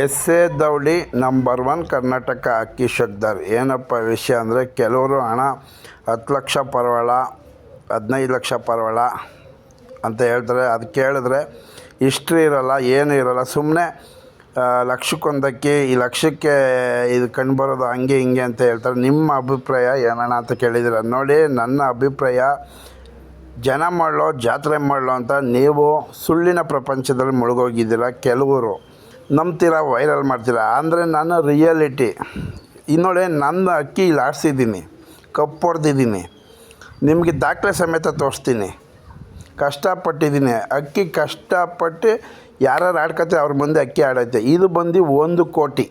S A ದೌಡಿ number 1 Karnataka ಅಕ್ಕಿ ಶಕ್ದಾರ್. ಏನಪ್ಪ ವಿಷಯ ಅಂದರೆ, ಕೆಲವರು ಹಣ 10 ಲಕ್ಷ ಪರವಾಳ, 15 ಲಕ್ಷ ಪರವಾಳ ಅಂತ ಹೇಳ್ತಾರೆ. ಅದು ಕೇಳಿದ್ರೆ ಹಿಸ್ಟ್ರಿ ಇರೋಲ್ಲ, ಏನೂ ಇರೋಲ್ಲ. ಸುಮ್ಮನೆ ಲಕ್ಷಕ್ಕೊಂದಕ್ಕೆ ಈ ಲಕ್ಷಕ್ಕೆ ಇದು ಕಂಡುಬರೋದು ಹಂಗೆ ಹಿಂಗೆ ಅಂತ ಹೇಳ್ತಾರೆ. ನಿಮ್ಮ ಅಭಿಪ್ರಾಯ ಏನಣ್ಣ ಅಂತ ಕೇಳಿದ್ದೀರ. ನೋಡಿ, ನನ್ನ ಅಭಿಪ್ರಾಯ, ಜನ ಮಾಡಲೋ ಜಾತ್ರೆ ಮಾಡಲೋ ಅಂತ ನೀವು ಸುಳ್ಳಿನ ಪ್ರಪಂಚದಲ್ಲಿ ಮುಳುಗೋಗಿದ್ದೀರ. ಕೆಲವರು ನಂಬ್ತೀರ, ವೈರಲ್ ಮಾಡ್ತೀರ. ಅಂದರೆ ನಾನು ರಿಯಾಲಿಟಿ ನೋಡಿ, ನನ್ನ ಅಕ್ಕಿ ಇಲ್ಲಿ ಆಡಿಸಿದ್ದೀನಿ, ಕಪ್ಪು ಹೊಡೆದಿದ್ದೀನಿ, ನಿಮಗೆ ದಾಖಲೆ ಸಮೇತ ತೋರಿಸ್ತೀನಿ. ಕಷ್ಟಪಟ್ಟಿದ್ದೀನಿ, ಅಕ್ಕಿ ಕಷ್ಟಪಟ್ಟು ಯಾರು ಆಡ್ಕೊತಾರೆ ಅವ್ರ ಮುಂದೆ ಅಕ್ಕಿ ಆಡೈತೆ. ಇದು ಬಂದು 1 ಕೋಟಿ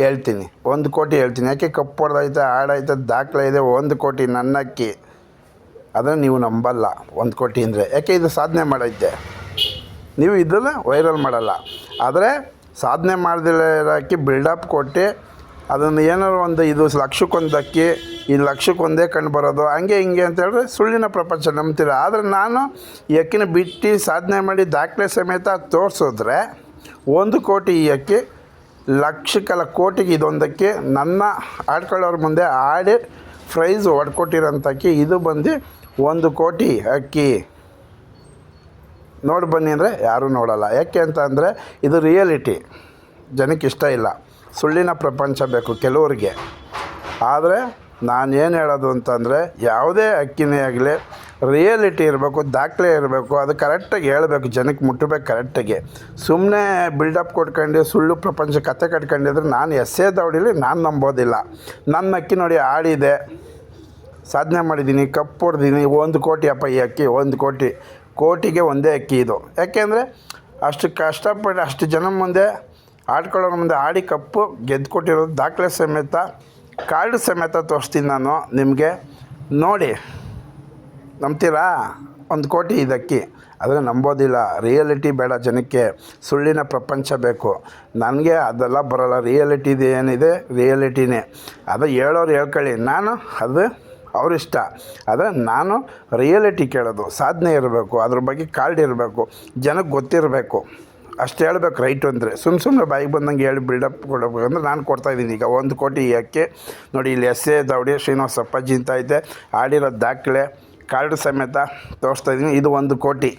ಹೇಳ್ತೀನಿ, 1 ಕೋಟಿ ಹೇಳ್ತೀನಿ. ಯಾಕೆ ಕಪ್ಪು ಹೊಡೆದೈತೆ, ಆಡೈತೆ, ದಾಖಲೆ ಇದೆ. 1 ಕೋಟಿ ನನ್ನ ಅಕ್ಕಿ. ಅದನ್ನು ನೀವು ನಂಬಲ್ಲ 1 ಕೋಟಿ ಅಂದರೆ. ಯಾಕೆ ಇದು ಸಾಧನೆ ಮಾಡೈತೆ. ನೀವು ಇದನ್ನು ವೈರಲ್ ಮಾಡಲ್ಲ. ಆದರೆ ಸಾಧನೆ ಮಾಡ್ದಿರೋಕ್ಕೆ ಬಿಲ್ಡಪ್ ಕೊಟ್ಟು ಅದನ್ನು ಏನಾದ್ರು ಒಂದು ಇದು ಲಕ್ಷಕ್ಕೊಂದು ಅಕ್ಕಿ, ಈ ಲಕ್ಷಕ್ಕೊಂದೇ ಕಂಡು ಬರೋದು ಹಂಗೆ ಹಿಂಗೆ ಅಂತ ಹೇಳಿದ್ರೆ ಸುಳ್ಳಿನ ಪ್ರಪಂಚ ನಂಬ್ತೀರ. ಆದರೆ ನಾನು ಈ ಅಕ್ಕಿನ ಬಿಟ್ಟು ಸಾಧನೆ ಮಾಡಿ ದಾಖಲೆ ಸಮೇತ ತೋರಿಸಿದ್ರೆ 1 ಕೋಟಿ ಈ ಅಕ್ಕಿ, ಲಕ್ಷಕ್ಕಲ್ಲ ಕೋಟಿಗೆ ಇದೊಂದಕ್ಕೆ ನನ್ನ ಆಡ್ಕೊಳ್ಳೋರ ಮುಂದೆ ಆಡಿ ಪ್ರೈಸ್ ಹೊಡ್ಕೊಟ್ಟಿರೋಂಥ ಅಕ್ಕಿ. ಇದು ಬಂದು 1 ಕೋಟಿ ಅಕ್ಕಿ. ನೋಡಿ ಬನ್ನಿ ಅಂದರೆ ಯಾರೂ ನೋಡಲ್ಲ. ಯಾಕೆ ಅಂತ ಅಂದರೆ ಇದು ರಿಯಾಲಿಟಿ. ಜನಕ್ಕೆ ಇಷ್ಟ ಇಲ್ಲ, ಸುಳ್ಳಿನ ಪ್ರಪಂಚ ಬೇಕು ಕೆಲವರಿಗೆ. ಆದರೆ ನಾನೇನು ಹೇಳೋದು ಅಂತಂದರೆ, ಯಾವುದೇ ಅಕ್ಕಿನೇ ಆಗಲಿ ರಿಯಾಲಿಟಿ ಇರಬೇಕು, ದಾಖಲೆ ಇರಬೇಕು. ಅದು ಕರೆಕ್ಟಾಗಿ ಹೇಳಬೇಕು, ಜನಕ್ಕೆ ಮುಟ್ಟಬೇಕು ಕರೆಕ್ಟಾಗಿ. ಸುಮ್ಮನೆ ಬಿಲ್ಡಪ್ ಕೊಟ್ಕೊಂಡು ಸುಳ್ಳು ಪ್ರಪಂಚ ಕತೆ ಕಟ್ಕೊಂಡಿದ್ರೆ ನಾನು ಎಸ್ ಎ ದೌಡಿಲಿ ನಾನು ನಂಬೋದಿಲ್ಲ. ನನ್ನ ಅಕ್ಕಿ ನೋಡಿ ಆಡಿದೆ, ಸಾಧನೆ ಮಾಡಿದ್ದೀನಿ, ಕಪ್ಪು ಹೊಡೆದೀನಿ. 1 ಕೋಟಿ ಅಪ್ಪ ಈ ಅಕ್ಕಿ, 1 ಕೋಟಿ. ಕೋಟಿಗೆ ಒಂದೇ ಅಕ್ಕಿ ಇದು. ಯಾಕೆಂದರೆ ಅಷ್ಟು ಕಷ್ಟಪಟ್ಟು ಅಷ್ಟು ಜನ ಮುಂದೆ ಆಡ್ಕೊಳ್ಳೋರ ಮುಂದೆ ಆಡಿ ಕಪ್ಪು ಗೆದ್ದು ಕೊಟ್ಟಿರೋದು ದಾಖಲೆ ಸಮೇತ, ಕಾರ್ಡ್ ಸಮೇತ ತೋರಿಸ್ತೀನಿ ನಾನು ನಿಮಗೆ. ನೋಡಿ, ನಂಬ್ತೀರಾ? 1 ಕೋಟಿ ಇದಕ್ಕಿ. ಆದರೆ ನಂಬೋದಿಲ್ಲ. ರಿಯಾಲಿಟಿ ಬೇಡ ಜನಕ್ಕೆ, ಸುಳ್ಳಿನ ಪ್ರಪಂಚ ಬೇಕು. ನನಗೆ ಅದೆಲ್ಲ ಬರೋಲ್ಲ. ರಿಯಾಲಿಟಿದು ಏನಿದೆ ರಿಯಾಲಿಟಿನೇ. ಅದು ಹೇಳೋರು ಹೇಳ್ಕೊಳ್ಳಿ, ನಾನು ಅದು ಅವರಿಷ್ಟ. ಆದರೆ ನಾನು ರಿಯಾಲಿಟಿ ಕೇಳೋದು. ಸಾಧನೆ ಇರಬೇಕು, ಅದ್ರ ಬಗ್ಗೆ ಕಾರ್ಡ್ ಇರಬೇಕು, ಜನಕ್ಕೆ ಗೊತ್ತಿರಬೇಕು. ಅಷ್ಟು ಹೇಳ್ಬೇಕು ರೈಟು ಅಂದರೆ. ಸುಮ್ಮನೆ ಬಾಯಿಗೆ ಬಂದಂಗೆ ಹೇಳಿ ಬಿಲ್ಡಪ್ ಕೊಡಬೇಕಂದ್ರೆ ನಾನು ಕೊಡ್ತಾಯಿದ್ದೀನಿ. ಈಗ 1 ಕೋಟಿ ಅಕ್ಕಿ ನೋಡಿ, ಇಲ್ಲಿ ಎಸ್ ಎ ದೌಡಿ ಶ್ರೀನಿವಾಸ ಅಪ್ಪಾಜಿ ಅಂತ ಐತೆ. ಆಡಿರೋ ದಾಖಲೆ ಕಾರ್ಡ್ ಸಮೇತ ತೋರಿಸ್ತಾಯಿದ್ದೀನಿ. ಇದು 1 ಕೋಟಿ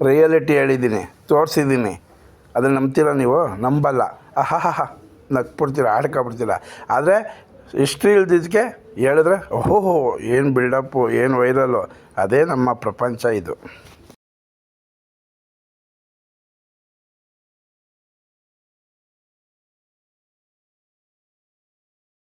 ರಿಯಾಲಿಟಿ ಹೇಳಿದ್ದೀನಿ, ತೋರಿಸಿದ್ದೀನಿ. ಅದನ್ನು ನಂಬ್ತೀರ ನೀವು? ನಂಬಲ್ಲ. ಆಹಾ ನಗ್ಬಿಡ್ತೀರ, ಆಡ್ಕೊಬಿಡ್ತೀರ. ಆದರೆ ಹಿಸ್ಟ್ರಿ ಇಲ್ದಿದ್ದಕ್ಕೆ ಹೇಳಿದ್ರೆ ಓಹೋ ಏನು ಬಿಲ್ಡಪ್ಪು, ಏನು ವೈರಲ್ಲು. ಅದೇ ನಮ್ಮ ಪ್ರಪಂಚ ಇದು.